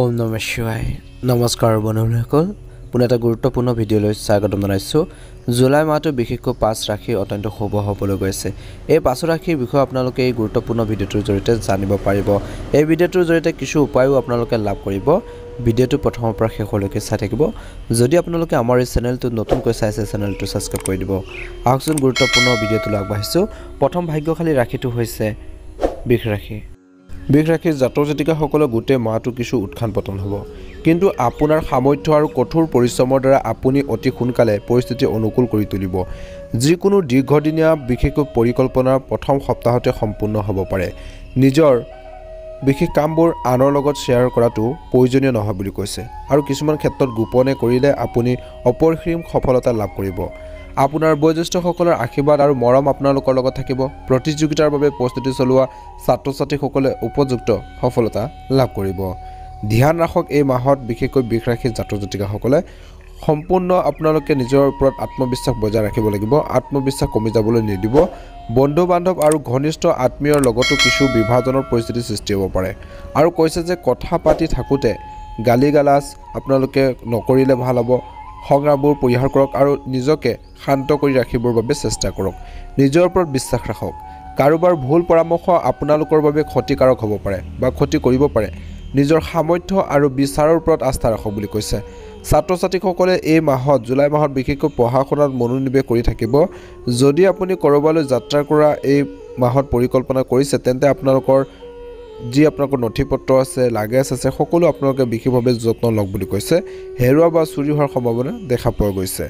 ওম নমঃ শিৱায় নমস্কাৰ বন্ধুসকল পুনৰ এটা গুৰুত্বপূৰ্ণ ভিডিঅ'লৈ স্বাগতম জনাইছোঁ জুলাই মাহটো বিশেষকৈ 5 ৰাশি অত্যন্ত শুভ হ'বলৈ গৈছে এই 5 ৰাশিৰ বিষয়ে আপোনালোকে এই গুৰুত্বপূৰ্ণ ভিডিঅ'টোৰ জৰিয়তে জানিব পাৰিব এই ভিডিঅ'টোৰ জৰিয়তে কিছু উপায়ও আপোনালোকে লাভ কৰিব ভিডিঅ'টো প্ৰথমৰ পৰা শেষলৈকে চাই থাকিব যদি আপোনালোকে আমাৰ এই চেনেলটো নতুনকৈ চাইছে চেনেলটো সাবস্ক্ৰাইব কৰি দিব আহকচোন গুৰুত্বপূৰ্ণ ভিডিঅ'টো আগবাঢ়িছোঁ প্ৰথম ভাগ্যশালী ৰাশিটো হৈছে বৃষ ৰাশি বৃষ ৰাশিৰ জাতক জাতিকাসকলৰ গোটেই মাহটো কিছু উত্থান পতন হ'ব কিন্তু আপোনাৰ সামৰ্থ্য আৰু কঠোৰ পৰিশ্ৰমৰ দ্বাৰা আপুনি অতি সোনকালে পৰিস্থিতি অনুকূল কৰি তুলিব যিকোনো দীৰ্ঘদিনীয়া বিশেষকৈ পৰিকল্পনা প্ৰথম সপ্তাহতে সম্পূৰ্ণ হ'ব পাৰে নিজৰ বিশেষ কামবোৰ আনৰ লগত শ্বেয়াৰ কৰাটো প্ৰয়োজনীয় নহয় বুলি কৈছে আৰু কিছুমান ক্ষেত্ৰত গোপনে কৰিলে আপুনি অপৰিসীম সফলতা লাভ কৰিব আপোনাৰ বয়োজ্যেষ্ঠসকলৰ আশীৰ্বাদ আৰু মৰম আপোনালোকৰ লগত থাকিব প্ৰতিযোগিতাৰ বাবে প্ৰস্তুতি চলোৱা ছাত্ৰ-ছাত্ৰীসকলে উপযুক্ত সফলতা লাভ কৰিব ধ্যান ৰাখক এই মাহত বিশেষকৈ বৃষ ৰাশিৰ জাতক জাতিকাসকলে সম্পূৰ্ণ আপোনালোকে নিজৰ ওপৰত আত্মবিশ্বাস বজাই ৰাখিব লাগিব আত্মবিশ্বাস কমি যাবলৈ নিদিব বন্ধু বান্ধৱ আৰু ঘনিষ্ঠ আত্মীয়ৰ লগতো কিছু বিভাজনৰ পৰিস্থিতি সৃষ্টি হ'ব পাৰে আৰু কৈছে যে কথা পাতি থাকোঁতে গালিগালাজ আপোনালোকে নকৰিলে ভাল হ'ব সংগ্ৰামবোৰ পৰিহাৰ কৰক আৰু নিজকে শান্ত কৰি ৰাখিবৰ বাবে চেষ্টা কৰক নিজৰ ওপৰত বিশ্বাস ৰাখক কাৰোবাৰ ভুল পৰামৰ্শ আপোনালোকৰ বাবে ক্ষতিকাৰক হ'ব পাৰে বা ক্ষতি কৰিব পাৰে নিজৰ সামৰ্থ্য আৰু বিচাৰৰ ওপৰত আস্থা ৰাখক বুলি কৈছে ছাত্ৰ-ছাত্ৰীসকলে এই মাহত জুলাই মাহত বিশেষকৈ পঢ়া-শুনাত মনোনিৱেশ কৰি থাকিব যদি আপুনি কৰবালৈ যাত্ৰা কৰা এই মাহত পৰিকল্পনা কৰিছে তেন্তে আপোনালোকৰ যি আপোনালোকৰ নথিপত্ৰ আছে লাগেজ আছে সকলো আপোনালোকে বিশেষভাৱে যত্ন লওক বুলি কৈছে হেৰুৱা বা চুৰি হোৱাৰ সম্ভাৱনা দেখা পোৱা গৈছে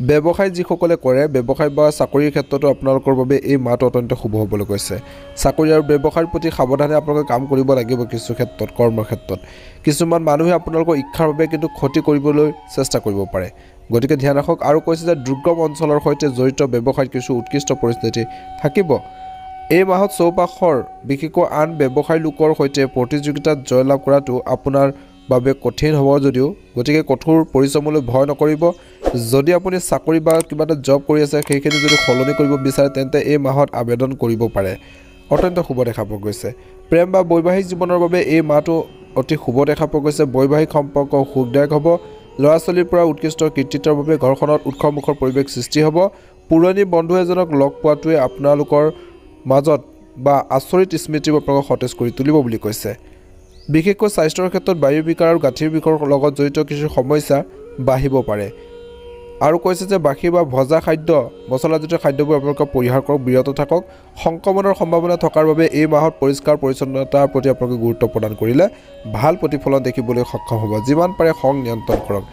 ব্যৱসায় যিসকলে কৰে ব্যৱসায় বা চাকৰিৰ ক্ষেত্ৰতো আপোনালোকৰ বাবে এই মাহটো অত্যন্ত শুভ হ'বলৈ গৈছে চাকৰি আৰু ব্যৱসায়ৰ প্ৰতি সাৱধানে আপোনালোকে কাম কৰিব লাগিব কিছু ক্ষেত্ৰত কৰ্মৰ ক্ষেত্ৰত কিছুমান মানুহে আপোনালোকৰ ইচ্ছাৰ বাবে কিন্তু ক্ষতি কৰিবলৈ চেষ্টা কৰিব পাৰে গতিকে ধ্যান ৰাখক আৰু কৈছে যে দুৰ্গম অঞ্চলৰ সৈতে জড়িত ব্যৱসায়ত কিছু উৎকৃষ্ট পৰিস্থিতি থাকিব এই মাহত চৌপাশৰ বিশেষকৈ আন ব্যৱসায়ী লোকৰ সৈতে প্ৰতিযোগিতাত জয়লাভ কৰাটো আপোনাৰ বাবে কঠিন হ'ব যদিও গতিকে কঠোৰ পৰিশ্ৰমলৈ ভয় নকৰিব যদি আপুনি চাকৰি বা কিবা এটা জব কৰি আছে সেইখিনি যদি সলনি কৰিব বিচাৰে তেন্তে এই মাহত আবেদন কৰিব পাৰে অত্যন্ত শুভ দেখা পোৱা গৈছে প্ৰেম বা বৈবাহিক জীৱনৰ বাবে এই মাহটো অতি শুভ দেখা পোৱা গৈছে বৈবাহিক সম্পৰ্ক সুখদায়ক হ'ব ল'ৰা-ছোৱালীৰ পৰা উৎকৃষ্ট কৃতিত্বৰ বাবে ঘৰখনত উৎসৱমুখৰ পৰিৱেশ সৃষ্টি হ'ব পুৰণি বন্ধু এজনক লগ পোৱাটোৱে আপোনালোকৰ মাজত বা আচৰিত স্মৃতি আপোনালোকক সতেজ কৰি তুলিব বুলি কৈছে বিশেষকৈ স্বাস্থ্যৰ ক্ষেত্ৰত বায়ু বিকাৰ আৰু গাঁঠিৰ বিষৰ লগত জড়িত কিছু সমস্যা বাঢ়িব পাৰে আৰু কৈছে যে বাকী বা ভজা খাদ্য মছলাযুক্ত খাদ্যবোৰ আপোনালোকে পৰিহাৰ কৰক বিৰত থাকক সংক্ৰমণৰ সম্ভাৱনা থকাৰ বাবে এই মাহত পৰিষ্কাৰ পৰিচ্ছন্নতাৰ প্ৰতি আপোনালোকে গুৰুত্ব প্ৰদান কৰিলে ভাল প্ৰতিফলন দেখিবলৈ সক্ষম হ'ব যিমান পাৰে খং নিয়ন্ত্ৰণ কৰক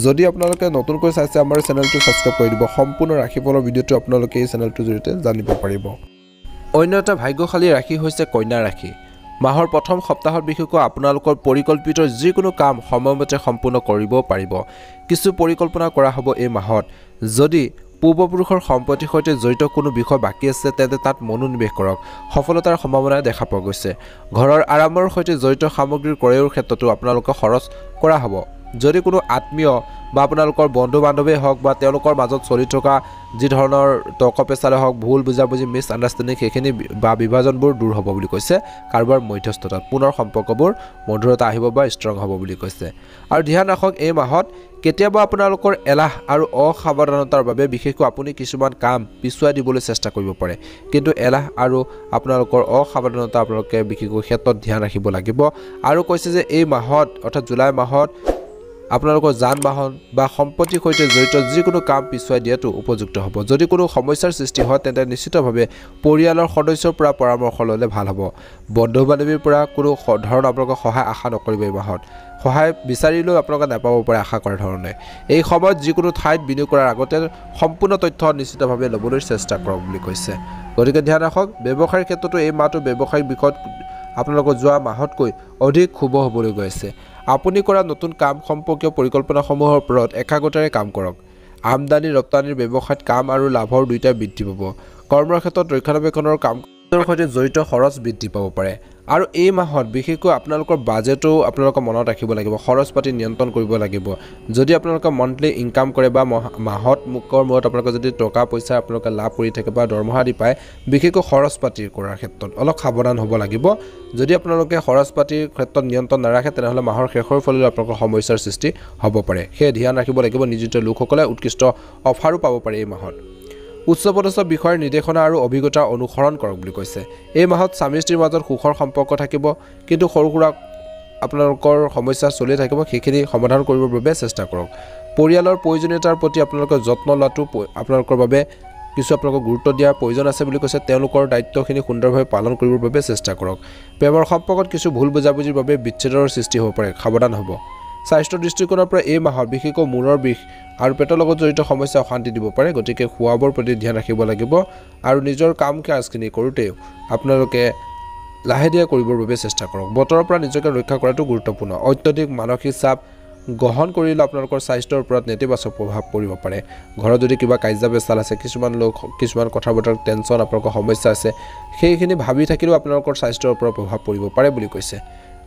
যদি আপোনালোকে নতুনকৈ চাইছে আমাৰ চেনেলটো সাবস্ক্ৰাইব কৰি দিব সম্পূৰ্ণ ৰাশিফলৰ ভিডিঅ'টো আপোনালোকে এই চেনেলটোৰ জৰিয়তে জানিব পাৰিব অন্য এটা ভাগ্যশালী ৰাশি হৈছে কন্যা ৰাশি মাহৰ প্ৰথম সপ্তাহত বিশেষকৈ আপোনালোকৰ পৰিকল্পিত যিকোনো কাম সময়মতে সম্পূৰ্ণ কৰিব পাৰিব কিছু পৰিকল্পনা কৰা হ'ব এই মাহত যদি পূৰ্বপুৰুষৰ সম্পত্তিৰ সৈতে জড়িত কোনো বিষয় বাকী আছে তেন্তে তাত মনোনিৱেশ কৰক সফলতাৰ সম্ভাৱনা দেখা পোৱা গৈছে ঘৰৰ আৰামৰ সৈতে জড়িত সামগ্ৰীৰ ক্ৰয়ৰ ক্ষেত্ৰতো আপোনালোকে খৰচ কৰা হ'ব যদি কোনো আত্মীয় বা আপোনালোকৰ বন্ধু বান্ধৱী হওক বা তেওঁলোকৰ মাজত চলি থকা যি ধৰণৰ তৰ্ক পেচালে হওক ভুল বুজাবুজি মিছ আণ্ডাৰষ্টেণ্ডিং সেইখিনি বা বিভাজনবোৰ দূৰ হ'ব বুলি কৈছে কাৰোবাৰ মধ্যস্থতাত পুনৰ সম্পৰ্কবোৰ মধুৰতা আহিব বা ষ্ট্ৰং হ'ব বুলি কৈছে আৰু ধ্যান ৰাখক এই মাহত কেতিয়াবা আপোনালোকৰ এলাহ আৰু অসাৱধানতাৰ বাবে বিশেষকৈ আপুনি কিছুমান কাম পিছুৱাই দিবলৈ চেষ্টা কৰিব পাৰে কিন্তু এলাহ আৰু আপোনালোকৰ অসাৱধানতা আপোনালোকে বিশেষকৈ ক্ষেত্ৰত ধ্যান ৰাখিব লাগিব আৰু কৈছে যে এই মাহত অৰ্থাৎ জুলাই মাহত আপোনালোকৰ যান বাহন বা সম্পত্তিৰ সৈতে জড়িত যিকোনো কাম পিছুৱাই দিয়াটো উপযুক্ত হ'ব যদি কোনো সমস্যাৰ সৃষ্টি হয় তেন্তে নিশ্চিতভাৱে পৰিয়ালৰ সদস্যৰ পৰা পৰামৰ্শ ল'লে ভাল হ'ব বন্ধু বান্ধৱীৰ পৰা কোনো ধৰণৰ আপোনালোকে সহায় আশা নকৰিব এই মাহত সহায় বিচাৰিলেও আপোনালোকে নাপাব পাৰে আশা কৰা ধৰণে এই সময়ত যিকোনো ঠাইত বিনিয়োগ কৰাৰ আগতে সম্পূৰ্ণ তথ্য নিশ্চিতভাৱে ল'বলৈ চেষ্টা কৰক বুলি কৈছে গতিকে ধ্যান ৰাখক ব্যৱসায়ৰ ক্ষেত্ৰতো এই মাহটো ব্যৱসায়িক বিষয়ত আপোনালোকৰ যোৱা মাহতকৈ অধিক শুভ হ'বলৈ গৈ আছে আপুনি কৰা নতুন কাম সম্পৰ্কীয় পৰিকল্পনাসমূহৰ ওপৰত একাগ্ৰতাৰে কাম কৰক আমদানি ৰপ্তানিৰ ব্যৱসায়ত কাম আৰু লাভৰ দুয়োটাই বৃদ্ধি পাব কৰ্মৰ ক্ষেত্ৰত ৰক্ষণাবেক্ষণৰ কামৰ সৈতে জড়িত খৰচ বৃদ্ধি পাব পাৰে আৰু এই মাহত বিশেষকৈ আপোনালোকৰ বাজেটো আপোনালোকে মনত ৰাখিব লাগিব খৰচ পাতি নিয়ন্ত্ৰণ কৰিব লাগিব যদি আপোনালোকে মন্থলি ইনকাম কৰে বা মাহত মুকৰ মূৰত আপোনালোকে যদি টকা পইচা আপোনালোকে লাভ কৰি থাকে বা দৰমহা দি পায় বিশেষকৈ খৰচ পাতি কৰাৰ ক্ষেত্ৰত অলপ সাৱধান হ'ব লাগিব যদি আপোনালোকে খৰচ পাতিৰ ক্ষেত্ৰত নিয়ন্ত্ৰণ নাৰাখে তেনেহ'লে মাহৰ শেষৰ ফালে আপোনালোকৰ সমস্যাৰ সৃষ্টি হ'ব পাৰে সেই ধ্যান ৰাখিব লাগিব নিয়োজিত লোকসকলে উৎকৃষ্ট অফাৰো পাব পাৰে এই মাহত উচ্চপদস্থ বিষয়ৰ নিৰ্দেশনা আৰু অভিজ্ঞতা অনুসৰণ কৰক বুলি কৈছে এই মাহত স্বামী স্ত্ৰীৰ মাজত সুখৰ সম্পৰ্ক থাকিব কিন্তু সৰু সুৰা আপোনালোকৰ সমস্যা চলি থাকিব সেইখিনি সমাধান কৰিবৰ বাবে চেষ্টা কৰক পৰিয়ালৰ প্ৰয়োজনীয়তাৰ প্ৰতি আপোনালোকে যত্ন লোৱাটো আপোনালোকৰ বাবে কিছু আপোনালোকক গুৰুত্ব দিয়াৰ প্ৰয়োজন আছে বুলি কৈছে তেওঁলোকৰ দায়িত্বখিনি সুন্দৰভাৱে পালন কৰিবৰ বাবে চেষ্টা কৰক প্ৰেমৰ সম্পৰ্কত কিছু ভুল বুজাবুজিৰ বাবে বিচ্ছেদৰ সৃষ্টি হ'ব পাৰে সাৱধান হ'ব স্বাস্থ্যৰ দৃষ্টিকোণৰ পৰা এই মাহত বিশেষকৈ মূৰৰ বিষ আৰু পেটৰ লগত জড়িত সমস্যা অশান্তি দিব পাৰে গতিকে খোৱাবৰ প্ৰতি ধ্যান ৰাখিব লাগিব আৰু নিজৰ কাম কাজখিনি কৰোঁতেও আপোনালোকে লাহে ধীৰে কৰিবৰ বাবে চেষ্টা কৰক বতৰৰ পৰা নিজকে ৰক্ষা কৰাটো গুৰুত্বপূৰ্ণ অত্যধিক মানসিক চাপ গ্ৰহণ কৰিলে আপোনালোকৰ স্বাস্থ্যৰ ওপৰত নেতিবাচক প্ৰভাৱ পৰিব পাৰে ঘৰত যদি কিবা কাৰ্য বেচাল আছে কিছুমান কথা বতৰাৰ টেনচন আপোনালোকৰ সমস্যা আছে সেইখিনি ভাবি থাকিলেও আপোনালোকৰ স্বাস্থ্যৰ ওপৰত প্ৰভাৱ পৰিব পাৰে বুলি কৈছে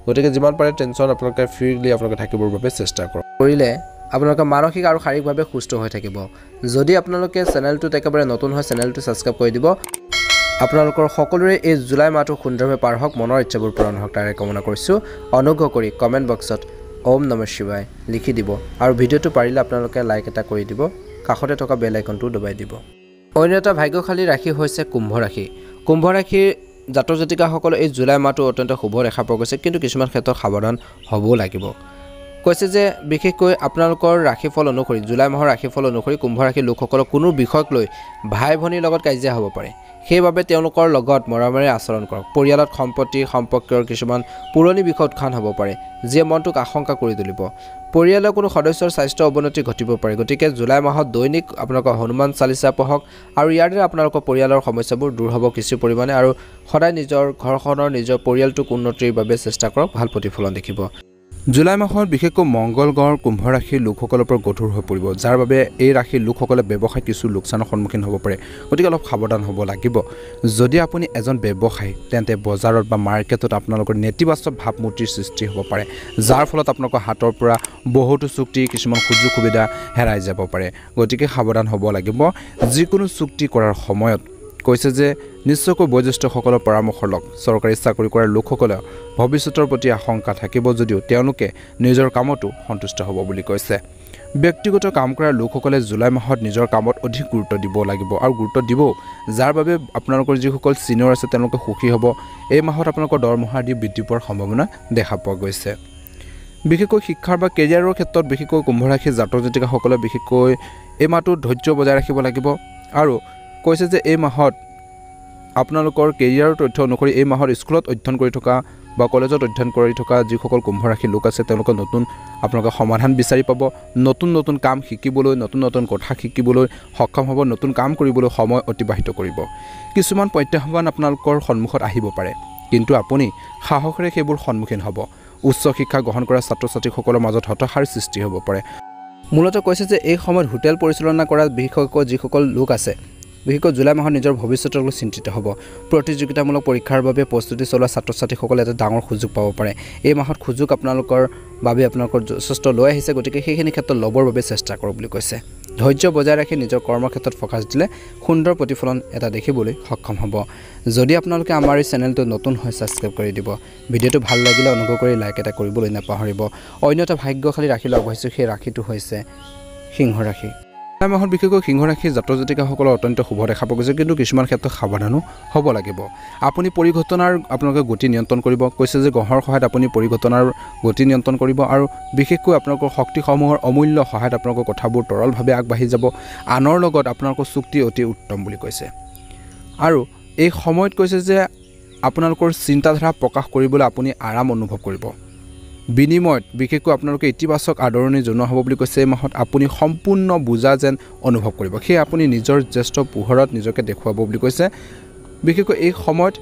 গতিকে যিমান পাৰে টেনচন আপোনালোকে ফ্ৰীলি আপোনালোকে থাকিবৰ বাবে চেষ্টা কৰক কৰিলে আপোনালোকে মানসিক আৰু শাৰীৰিকভাৱে সুস্থ হৈ থাকিব যদি আপোনালোকে চেনেলটোত একেবাৰে নতুন হয় চেনেলটো ছাবস্ক্ৰাইব কৰি দিব আপোনালোকৰ সকলোৰে এই জুলাই মাহটো সুন্দৰভাৱে পাৰ হওক মনৰ ইচ্ছাবোৰ পূৰণ হওক তাৰে কামনা কৰিছোঁ অনুগ্ৰহ কৰি কমেণ্ট বক্সত ওম নমঃ শিৱায় লিখি দিব আৰু ভিডিঅ'টো পাৰিলে আপোনালোকে লাইক এটা কৰি দিব কাষতে থকা বেল আইকনটো দবাই দিব অন্য এটা ভাগ্যশালী ৰাশি হৈছে কুম্ভ ৰাশি কুম্ভ ৰাশিৰ জাতক জাতিকাসকলে এই জুলাই মাহটো অত্যন্ত শুভ দেখা পোৱা গৈছে কিন্তু কিছুমান ক্ষেত্ৰত সাৱধান হ'বও লাগিব কৈছে যে বিশেষকৈ আপোনালোকৰ ৰাশিফল অনুসৰি জুলাই মাহৰ ৰাশিফল অনুসৰি কুম্ভ ৰাশিৰ লোকসকলৰ কোনো বিষয়ক লৈ ভাই ভনীৰ লগত কাজিয়া হ'ব পাৰে সেইবাবে তেওঁলোকৰ লগত মৰমেৰে আচৰণ কৰক পৰিয়ালত সম্পত্তি সম্পৰ্কৰ কিছুমান পুৰণি বিষয় উত্থান হ'ব পাৰে যিয়ে মনটোক আশংকা কৰি তুলিব পৰিয়ালৰ কোনো সদস্যৰ স্বাস্থ্য অৱনতি ঘটিব পাৰে গতিকে জুলাই মাহত দৈনিক আপোনালোকৰ হনুমান চালিচা পঢ়ক আৰু ইয়াৰ দ্বাৰা আপোনালোকৰ পৰিয়ালৰ সমস্যাবোৰ দূৰ হ'ব কিছু পৰিমাণে আৰু সদায় নিজৰ ঘৰখনৰ নিজৰ পৰিয়ালটোক উন্নতিৰ বাবে চেষ্টা কৰক ভাল প্ৰতিফলন দেখিব জুলাই মাহত বিশেষকৈ মংগল গ্ৰহৰ কুম্ভ ৰাশিৰ লোকসকলৰ পৰা গধুৰ হৈ পৰিব যাৰ বাবে এই ৰাশিৰ লোকসকলে ব্যৱসায় কিছু লোকচানৰ সন্মুখীন হ'ব পাৰে গতিকে অলপ সাৱধান হ'ব লাগিব যদি আপুনি এজন ব্যৱসায়ী তেন্তে বজাৰত বা মাৰ্কেটত আপোনালোকৰ নেতিবাচক ভাৱমূৰ্তিৰ সৃষ্টি হ'ব পাৰে যাৰ ফলত আপোনালোকৰ হাতৰ পৰা বহুতো চুক্তি কিছুমান সুযোগ সুবিধা হেৰাই যাব পাৰে গতিকে সাৱধান হ'ব লাগিব যিকোনো চুক্তি কৰাৰ সময়ত কৈছে যে নিশ্চয়কৈ বয়োজ্যেষ্ঠসকলৰ পৰামৰ্শ লওক চৰকাৰী চাকৰি কৰাৰ লোকসকলৰ ভৱিষ্যতৰ প্ৰতি আশংকা থাকিব যদিও তেওঁলোকে নিজৰ কামতো সন্তুষ্ট হ'ব বুলি কৈছে ব্যক্তিগত কাম কৰা লোকসকলে জুলাই মাহত নিজৰ কামত অধিক গুৰুত্ব দিব লাগিব আৰু গুৰুত্ব দিব যাৰ বাবে আপোনালোকৰ যিসকল চিনিয়ৰ আছে তেওঁলোকে সুখী হ'ব এই মাহত আপোনালোকৰ দৰমহা দি বৃদ্ধি পোৱাৰ সম্ভাৱনা দেখা পোৱা গৈছে বিশেষকৈ শিক্ষাৰ বা কেৰিয়াৰৰ ক্ষেত্ৰত বিশেষকৈ কুম্ভ ৰাশিৰ জাতক জাতিকাসকলে বিশেষকৈ এই মাহটো ধৈৰ্য বজাই ৰাখিব লাগিব আৰু কৈছে যে এই মাহত আপোনালোকৰ কেৰিয়াৰৰ তথ্য অনুসৰি এই মাহত স্কুলত অধ্যয়ন কৰি থকা বা কলেজত অধ্যয়ন কৰি থকা যিসকল কুম্ভ ৰাশিৰ লোক আছে তেওঁলোকে নতুন আপোনালোকে সমাধান বিচাৰি পাব নতুন কাম শিকিবলৈ নতুন কথা শিকিবলৈ সক্ষম হ'ব নতুন কাম কৰিবলৈ সময় অতিবাহিত কৰিব কিছুমান প্ৰত্যাহ্বান আপোনালোকৰ সন্মুখত আহিব পাৰে কিন্তু আপুনি সাহসেৰে সেইবোৰ সন্মুখীন হ'ব উচ্চ শিক্ষা গ্ৰহণ কৰা ছাত্ৰ ছাত্ৰীসকলৰ মাজত হতাশাৰ সৃষ্টি হ'ব পাৰে মূলতঃ কৈছে যে এই সময়ত হোটেল পৰিচালনা কৰা বিশেষকৈ যিসকল লোক আছে বিশেষকৈ জুলাই মাহত নিজৰ ভৱিষ্যতৰ লৈ চিন্তিত হ'ব প্ৰতিযোগিতামূলক পৰীক্ষাৰ বাবে প্ৰস্তুতি চলোৱা ছাত্ৰ ছাত্ৰীসকলে এটা ডাঙৰ সুযোগ পাব পাৰে এই মাহত সুযোগ আপোনালোকৰ বাবে আপোনালোকৰ যথেষ্ট লৈ আহিছে গতিকে সেইখিনি ক্ষেত্ৰত ল'বৰ বাবে চেষ্টা কৰক বুলি কৈছে ধৈৰ্য বজাই ৰাখি নিজৰ কৰ্মৰ ক্ষেত্ৰত ফ'কাছ দিলে সুন্দৰ প্ৰতিফলন এটা দেখিবলৈ সক্ষম হ'ব যদি আপোনালোকে আমাৰ এই চেনেলটো নতুন হয় ছাবস্ক্ৰাইব কৰি দিব ভিডিঅ'টো ভাল লাগিলে অনুগ্ৰহ কৰি লাইক এটা কৰিবলৈ নাপাহৰিব অন্য এটা ভাগ্যশালী ৰাশি লগ হৈছোঁ সেই ৰাশিটো হৈছে সিংহ ৰাশি জুলাই মাহত বিশেষকৈ সিংহ ৰাশিৰ জাতক জাতিকাসকলৰ অত্যন্ত শুভ দেখা পোৱা গৈছে কিন্তু কিছুমান ক্ষেত্ৰত সাৱধানো হ'ব লাগিব আপুনি পৰিঘটনাৰ আপোনালোকে গতি নিয়ন্ত্ৰণ কৰিব কৈছে যে গ্ৰহৰ সহায়ত আপুনি পৰিঘটনাৰ গতি নিয়ন্ত্ৰণ কৰিব আৰু বিশেষকৈ আপোনালোকৰ শক্তিসমূহৰ অমূল্য সহায়ত আপোনালোকৰ কথাবোৰ তৰলভাৱে আগবাঢ়ি যাব আনৰ লগত আপোনালোকৰ চুক্তি অতি উত্তম বুলি কৈছে আৰু এই সময়ত কৈছে যে আপোনালোকৰ চিন্তাধাৰা প্ৰকাশ কৰিবলৈ আপুনি আৰাম অনুভৱ কৰিব বিনিময়ত বিশেষকৈ আপোনালোকে ইতিবাচক আদৰণি জনোৱা হ'ব বুলি কৈছে এই মাহত আপুনি সম্পূৰ্ণ বুজা যেন অনুভৱ কৰিব সেয়ে আপুনি নিজৰ জ্যেষ্ঠ পোহৰত নিজকে দেখুৱাব বুলি কৈছে বিশেষকৈ এই সময়ত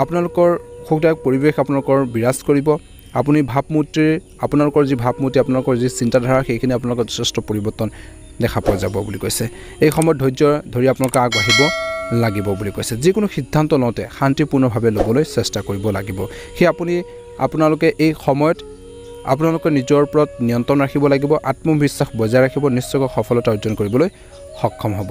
আপোনালোকৰ সুখদায়ক পৰিৱেশ আপোনালোকৰ বিৰাজ কৰিব আপুনি আপোনালোকৰ যি ভাৱমূৰ্তি আপোনালোকৰ যি চিন্তাধাৰা সেইখিনি আপোনালোকৰ যথেষ্ট পৰিৱৰ্তন দেখা পোৱা যাব বুলি কৈছে এই সময়ত ধৈৰ্য ধৰি আপোনালোকে আগবাঢ়িব লাগিব বুলি কৈছে যিকোনো সিদ্ধান্ত লওঁতে শান্তিপূৰ্ণভাৱে ল'বলৈ চেষ্টা কৰিব লাগিব সেই আপোনালোকে এই সময়ত আপোনালোকৰ নিজৰ ওপৰত নিয়ন্ত্ৰণ ৰাখিব লাগিব আত্মবিশ্বাস বজাই ৰাখিব নিশ্চয়কৈ সফলতা অৰ্জন কৰিবলৈ সক্ষম হ'ব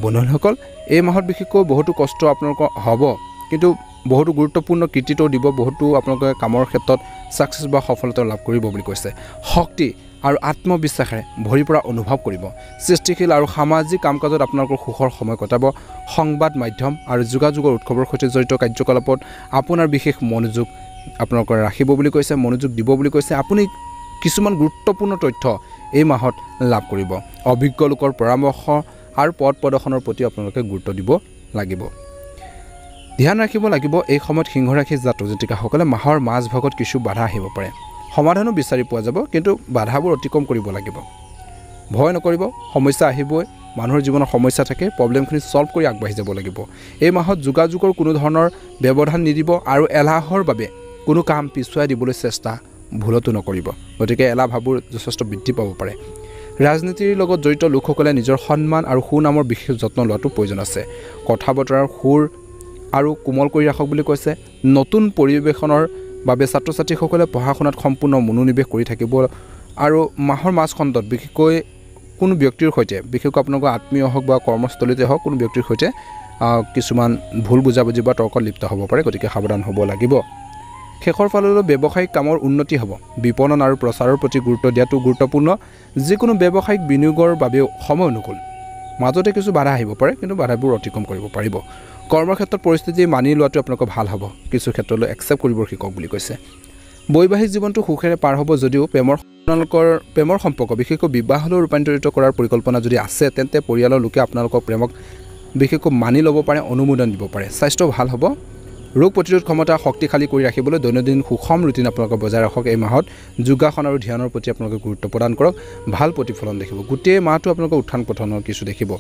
বন্ধুসকল এই মাহত বিশেষকৈ বহুতো কষ্ট আপোনালোকৰ হ'ব কিন্তু বহুতো গুৰুত্বপূৰ্ণ কৃতিত্ব দিব বহুতো আপোনালোকে কামৰ ক্ষেত্ৰত সাকসেছ বা সফলতা লাভ কৰিব বুলি কৈছে শক্তি আৰু আত্মবিশ্বাসৰে ভৰি পৰা অনুভৱ কৰিব সৃষ্টিশীল আৰু সামাজিক কামকাজত আপোনালোকৰ সুখৰ সময় কটাব সংবাদ মাধ্যম আৰু যোগাযোগৰ উৎসৱৰ সৈতে জড়িত কাৰ্যকলাপত আপোনাৰ বিশেষ মনোযোগ আপোনালোকৰ ৰাখিব বুলি কৈছে মনোযোগ দিব বুলি কৈছে আপুনি কিছুমান গুৰুত্বপূৰ্ণ তথ্য এই মাহত লাভ কৰিব অভিজ্ঞ লোকৰ পৰামৰ্শ আৰু পথ প্ৰদৰ্শনৰ প্ৰতি আপোনালোকে গুৰুত্ব দিব লাগিব ধ্যান ৰাখিব লাগিব এই সময়ত সিংহ ৰাশি জাতক জাতিকাসকলে মাহৰ মাজ ভাগত কিছু বাধা আহিব পাৰে সমাধানো বিচাৰি পোৱা যাব কিন্তু বাধাবোৰ অতিক্ৰম কৰিব লাগিব ভয় নকৰিব সমস্যা আহিবই মানুহৰ জীৱনৰ সমস্যা থাকে প্ৰবলেমখিনি সলভ কৰি আগবাঢ়ি যাব লাগিব এই মাহত যোগাযোগৰ কোনো ধৰণৰ ব্যৱধান নিদিব আৰু এলাহৰ বাবে কোনো কাম পিছুৱাই দিবলৈ চেষ্টা ভুলতো নকৰিব গতিকে এলাহ ভাৱবোৰ যথেষ্ট বৃদ্ধি পাব পাৰে ৰাজনীতিৰ লগত জড়িত লোকসকলে নিজৰ সন্মান আৰু সুনামৰ বিশেষ যত্ন লোৱাটো প্ৰয়োজন আছে কথা বতৰাৰ সুৰ আৰু কোমল কৰি ৰাখক বুলি কৈছে নতুন পৰিৱেশনৰ বাবে ছাত্ৰ ছাত্ৰীসকলে পঢ়া শুনাত সম্পূৰ্ণ মনোনিৱেশ কৰি থাকিব আৰু মাহৰ মাজখণ্ডত বিশেষকৈ কোনো ব্যক্তিৰ সৈতে বিশেষকৈ আপোনালোকৰ আত্মীয় হওক বা কৰ্মস্থলীতে হওক কোনো ব্যক্তিৰ সৈতে কিছুমান ভুল বুজাবুজি বা তৰ্কত লিপ্ত হ'ব পাৰে গতিকে সাৱধান হ'ব লাগিব শেষৰ ফাললৈ ব্যৱসায়িক কামৰ উন্নতি হ'ব বিপণন আৰু প্ৰচাৰৰ প্ৰতি গুৰুত্ব দিয়াটো গুৰুত্বপূৰ্ণ যিকোনো ব্যৱসায়িক বিনিয়োগৰ বাবে সময় অনুকূল মাজতে কিছু বাধা আহিব পাৰে কিন্তু বাধাবোৰ অতিক্ৰম কৰিব পাৰিব কৰ্মক্ষেত্ৰত পৰিস্থিতি মানি লোৱাটো আপোনালোকৰ ভাল হ'ব কিছু ক্ষেত্ৰলৈ একচেপ্ট কৰিব শিকক বুলি কৈছে বৈবাহিক জীৱনটো সুখেৰে পাৰ হ'ব যদিও প্ৰেমৰ সম্পৰ্ক বিশেষকৈ বিবাহলৈ ৰূপান্তৰিত কৰাৰ পৰিকল্পনা যদি আছে তেন্তে পৰিয়ালৰ লোকে আপোনালোকৰ প্ৰেমক বিশেষকৈ মানি ল'ব পাৰে অনুমোদন দিব পাৰে স্বাস্থ্য ভাল হ'ব ৰোগ প্ৰতিৰোধ ক্ষমতা শক্তিশালী কৰি ৰাখিবলৈ দৈনন্দিন সুষম ৰুটিন আপোনালোকে বজাই ৰাখক এই মাহত যোগাসন আৰু ধ্যানৰ প্ৰতি আপোনালোকে গুৰুত্ব প্ৰদান কৰক ভাল প্ৰতিফলন দেখিব গোটেই মাহটো আপোনালোকৰ উত্থান পতনৰ কিছু দেখিব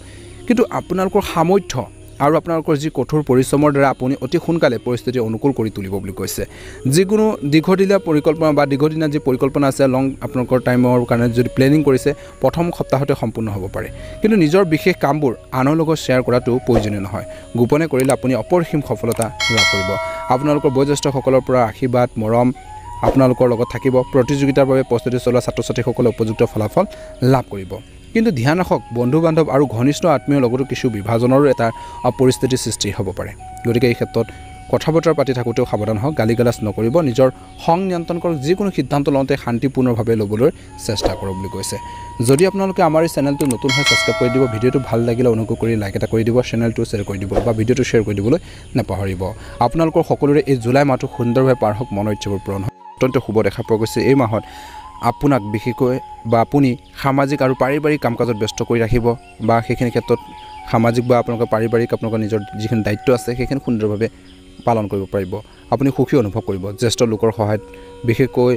কিন্তু আপোনালোকৰ সামৰ্থ্য আৰু আপোনালোকৰ যি কঠোৰ পৰিশ্ৰমৰ দ্বাৰা আপুনি অতি সোনকালে পৰিস্থিতি অনুকূল কৰি তুলিব বুলি কৈছে যিকোনো দীৰ্ঘদিনীয়া পৰিকল্পনা বা দীৰ্ঘদিনীয়া যি পৰিকল্পনা আছে লং আপোনালোকৰ টাইমৰ কাৰণে যদি প্লেনিং কৰিছে প্ৰথম সপ্তাহতে সম্পূৰ্ণ হ'ব পাৰে কিন্তু নিজৰ বিশেষ কামবোৰ আনৰ লগত শ্বেয়াৰ কৰাটো প্ৰয়োজনীয় নহয় গোপনে কৰিলে আপুনি অপৰিসীম সফলতা লাভ কৰিব আপোনালোকৰ বয়োজ্যেষ্ঠসকলৰ পৰা আশীৰ্বাদ মৰম আপোনালোকৰ লগত থাকিব প্ৰতিযোগিতাৰ বাবে প্ৰস্তুতি চলোৱা ছাত্ৰ ছাত্ৰীসকলে উপযুক্ত ফলাফল লাভ কৰিব কিন্তু ধ্যান ৰাখক বন্ধু বান্ধৱ আৰু ঘনিষ্ঠ আত্মীয়ৰ লগতো কিছু বিভাজনৰো এটা পৰিস্থিতিৰ সৃষ্টি হ'ব পাৰে গতিকে এই ক্ষেত্ৰত কথা বতৰা পাতি থাকোঁতেও সাৱধান হওক গালি গালাজ নকৰিব নিজৰ খং নিয়ন্ত্ৰণ কৰক যিকোনো সিদ্ধান্ত লওঁতে শান্তিপূৰ্ণভাৱে ল'বলৈ চেষ্টা কৰক বুলি কৈছে যদি আপোনালোকে আমাৰ এই চেনেলটো নতুন হয় ছাবস্ক্ৰাইব কৰি দিব ভিডিঅ'টো ভাল লাগিলে অনুগ্ৰহ কৰি লাইক এটা কৰি দিব চেনেলটো শ্বেয়াৰ কৰি দিব বা ভিডিঅ'টো শ্বেয়াৰ কৰি দিবলৈ নাপাহৰিব আপোনালোকৰ সকলোৰে এই জুলাই মাহটো সুন্দৰভাৱে পাৰ হওক মনৰ ইচ্ছাবোৰ পূৰণ হওক অত্যন্ত শুভ দেখা পোৱা গৈছে এই মাহত আপোনাক বিশেষকৈ বা আপুনি সামাজিক আৰু পাৰিবাৰিক কাম কাজত ব্যস্ত কৰি ৰাখিব বা সেইখিনি ক্ষেত্ৰত সামাজিক বা আপোনালোকৰ পাৰিবাৰিক আপোনালোকৰ নিজৰ যিখিনি দায়িত্ব আছে সেইখিনি সুন্দৰভাৱে পালন কৰিব পাৰিব আপুনি সুখী অনুভৱ কৰিব জ্যেষ্ঠ লোকৰ সহায়ত বিশেষকৈ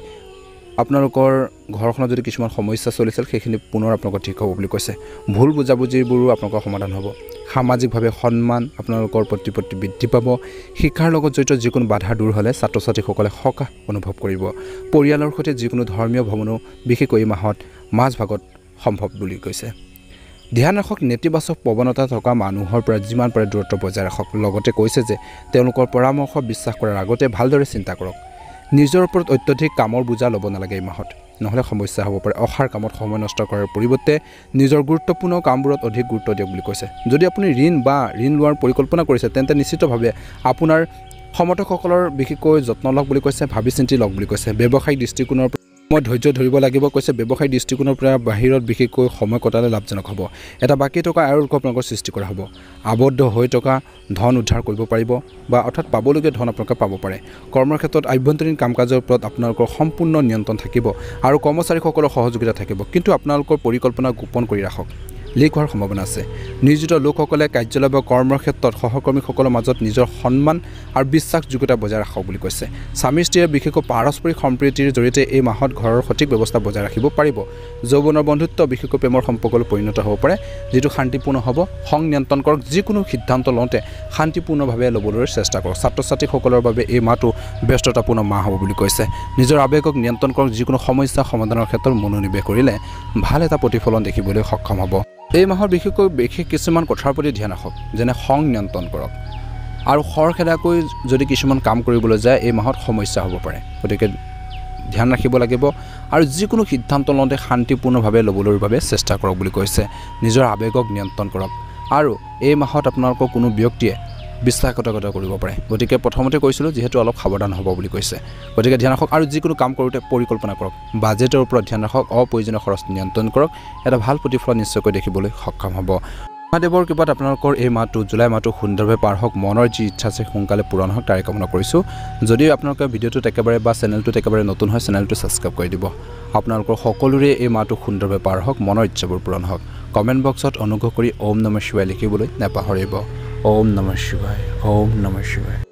আপোনালোকৰ ঘৰখনত যদি কিছুমান সমস্যা চলিছিল সেইখিনি পুনৰ আপোনালোকৰ ঠিক হ'ব বুলি কৈছে ভুল বুজাবুজিবোৰো আপোনালোকৰ সমাধান হ'ব সামাজিকভাৱে সন্মান আপোনালোকৰ প্ৰতিপত্তি বৃদ্ধি পাব শিক্ষাৰ লগত জড়িত যিকোনো বাধা দূৰ হ'লে ছাত্ৰ ছাত্ৰীসকলে সকাহ অনুভৱ কৰিব পৰিয়ালৰ সৈতে যিকোনো ধৰ্মীয় ভ্ৰমণো বিশেষকৈ এই মাহত মাজভাগত সম্ভৱ বুলি কৈছে ধ্যান ৰাখক নেতিবাচক প্ৰৱণতা থকা মানুহৰ পৰা যিমান পাৰে দূৰত্ব বজাই ৰাখক লগতে কৈছে যে তেওঁলোকৰ পৰামৰ্শ বিশ্বাস কৰাৰ আগতে ভালদৰে চিন্তা কৰক নিজৰ ওপৰত অত্যধিক কামৰ বোজা ল'ব নালাগে এই মাহত নহ'লে সমস্যা হ'ব পাৰে অসাৰ কামত সময় নষ্ট কৰাৰ পৰিৱৰ্তে নিজৰ গুৰুত্বপূৰ্ণ কামবোৰত অধিক গুৰুত্ব দিয়ক বুলি কৈছে যদি আপুনি ঋণ লোৱাৰ পৰিকল্পনা কৰিছে তেন্তে নিশ্চিতভাৱে আপোনাৰ সমৰ্থকসকলৰ বিশেষকৈ যত্ন লওক বুলি কৈছে ভাবি চিন্তি লওক বুলি কৈছে ব্যৱসায়িক দৃষ্টিকোণৰ মই ধৈৰ্য ধৰিব লাগিব কৈছে ব্যৱসায়িক দৃষ্টিকোণৰ পৰা বাহিৰত বিশেষকৈ সময় কটালে লাভজনক হ'ব এটা বাকী টকা আৰু আপোনালোকৰ সৃষ্টি কৰা হ'ব আবদ্ধ হৈ থকা ধন উদ্ধাৰ কৰিব পাৰিব বা অৰ্থাৎ পাবলগীয়া ধন আপোনালোকে পাব পাৰে কৰ্মৰ ক্ষেত্ৰত আভ্যন্তৰীণ কাম কাজৰ ওপৰত আপোনালোকৰ সম্পূৰ্ণ নিয়ন্ত্ৰণ থাকিব আৰু কৰ্মচাৰীসকলৰ সহযোগিতা থাকিব কিন্তু আপোনালোকৰ পৰিকল্পনা গোপন কৰি ৰাখক লিক হোৱাৰ সম্ভাৱনা আছে নিয়োজিত লোকসকলে কাৰ্যালয় বা কৰ্মৰ ক্ষেত্ৰত সহকৰ্মীসকলৰ মাজত নিজৰ সন্মান আৰু বিশ্বাসযোগ্যতা বজাই ৰাখক বুলি কৈছে স্বামী স্ত্ৰীয়ে বিশেষকৈ পাৰস্পৰিক সম্প্ৰীতিৰ জৰিয়তে এই মাহত ঘৰৰ সঠিক ব্যৱস্থা বজাই ৰাখিব পাৰিব যৌৱনৰ বন্ধুত্ব বিশেষকৈ প্ৰেমৰ সম্পৰ্কলৈ পৰিণত হ'ব পাৰে যিটো শান্তিপূৰ্ণ হ'ব খং নিয়ন্ত্ৰণ কৰক যিকোনো সিদ্ধান্ত লওঁতে শান্তিপূৰ্ণভাৱে ল'বলৈ চেষ্টা কৰক ছাত্ৰ ছাত্ৰীসকলৰ বাবে এই মাহটো ব্যস্ততাপূৰ্ণ মাহ হ'ব বুলি কৈছে নিজৰ আৱেগক নিয়ন্ত্ৰণ কৰক যিকোনো সমস্যা সমাধানৰ ক্ষেত্ৰত মনোনিৱেশ কৰিলে ভাল এটা প্ৰতিফলন দেখিবলৈ সক্ষম হ'ব এই মাহত বিশেষ কিছুমান কথাৰ প্ৰতি ধ্যান ৰাখক, যেনে খং নিয়ন্ত্ৰণ কৰক আৰু খৰখেদাকৈ যদি কিছুমান কাম কৰিবলৈ যায় এই মাহত সমস্যা হ'ব পাৰে, গতিকে ধ্যান ৰাখিব লাগিব আৰু যিকোনো সিদ্ধান্ত লওঁতে শান্তিপূৰ্ণভাৱে ল'বলৈ বাবে চেষ্টা কৰক বুলি কৈছে। নিজৰ আৱেগক নিয়ন্ত্ৰণ কৰক আৰু এই মাহত আপোনালোকৰ কোনো ব্যক্তিয়ে বিশ্বাসঘাতকতা কৰিব পাৰে, গতিকে প্ৰথমতে কৈছিলোঁ যিহেতু অলপ সাৱধান হ'ব বুলি কৈছে, গতিকে ধ্যান ৰাখক আৰু যিকোনো কাম কৰোঁতে পৰিকল্পনা কৰক, বাজেটৰ ওপৰত ধ্যান ৰাখক, অপ্ৰয়োজনীয় খৰচ নিয়ন্ত্ৰণ কৰক, এটা ভাল প্ৰতিফলন নিশ্চয়কৈ দেখিবলৈ সক্ষম হ'ব। মহাদেৱৰ কৃপাত আপোনালোকৰ এই মাহটো জুলাই মাহটো সুন্দৰভাৱে পাৰ হওক, মনৰ যি ইচ্ছা আছে সোনকালে পূৰণ হওক তাৰে কামনা কৰিছোঁ। যদি আপোনালোকে ভিডিঅ'টোত একেবাৰে বা চেনেলটোত একেবাৰে নতুন হয় চেনেলটো ছাবস্ক্ৰাইব কৰি দিব। আপোনালোকৰ সকলোৰে এই মাহটো সুন্দৰভাৱে পাৰ হওক, মনৰ ইচ্ছাবোৰ পূৰণ হওক। কমেণ্ট বক্সত অনুগ্ৰহ কৰি ওম নমঃ শিৱায় লিখিবলৈ নাপাহৰিব। ওম নমঃ শিৱায়, ওম নমঃ শিৱায়।